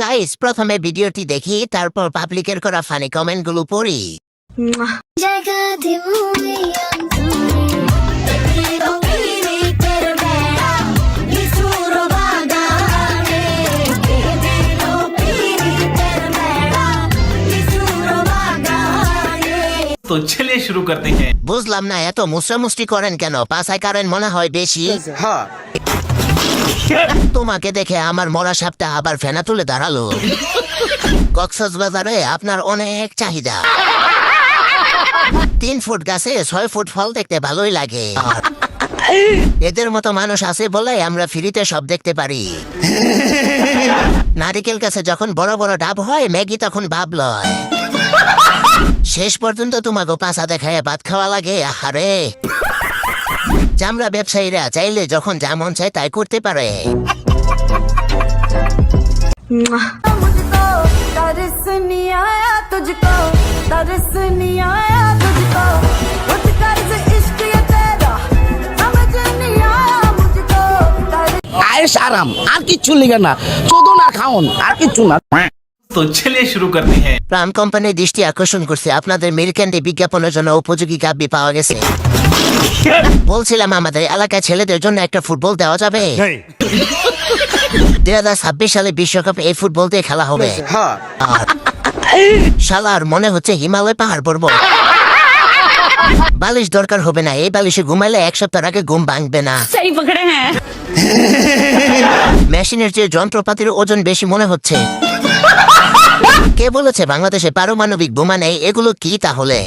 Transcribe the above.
Guys প্রথমে ভিডিওটি দেখি তারপর পাবলিকের করা ফানি কমেন্ট গুলো পড়ি। तो चलिए शुरू करते हैं। বুঝলাম না এত মুসরামুষ্টি করেন কেন, পাছায় কারেন মনে হয় বেশি। তোমাকে দেখে আমার মরা সাপটা আবার ফেনা তুলে দাঁড়ালো। কক্সবাজারে আপনার অনেক চাহিদা। 3 ফুট গাছে 6 ফুট ফল দেখতে ভালোই লাগে। এদের মতো মানুষ আছে বলে আমরা ফ্রিতে সব দেখতে পারি। নারিকেল গাছে যখন বড় বড় ডাব হয় ম্যাগি তখন ভাব লয়। শেষ পর্যন্ত তোমাকে পাছা দেখায় ভাত খাওয়া লাগে। আহারে চামড়া ব্যবসায়ীরা চাইলে যখন যা মন চায় তাই করতে পারে। मुझको तरस नहीं आया तुझको, तरस नहीं आया तुझको, उठ कर्ज इश्क ये तेरा समझ नहीं आया मुझको। আয়েশ আরাম আর কিচ্ছু লিখে না, চোদনা খাওন আর কিচ্ছু না। तो चलिए शुरू करते हैं। প্রাণ কোম্পানির দৃষ্টি আকর্ষণ করছে আপনাদের মিল্ক ক্যান্ডি বিজ্ঞাপনের জন্য উপযোগী গাব্বি পাওয়া গেছে। বলছিলাম আমাদের এলাকায় ছেলেদের জন্য একটা ফুটবল দেওয়া যাবে। 2026 সালে বিশ্বকাপ এই ফুটবল দিয়ে খেলা হবে। আর শালার মনে হচ্ছে হিমালয় পাহাড় পর্বত। বালিশ দরকার হবে না, এই বালিশে ঘুমাইলে 1 সপ্তাহ আগে ঘুম ভাঙবে না। सही पकड़े हैं। মেশিনের যে যন্ত্রপাতির ওজন বেশি মনে হচ্ছে। কে বলেছে বাংলাদেশে পারমাণবিক বোমা নেই? এগুলো কি তাহলে?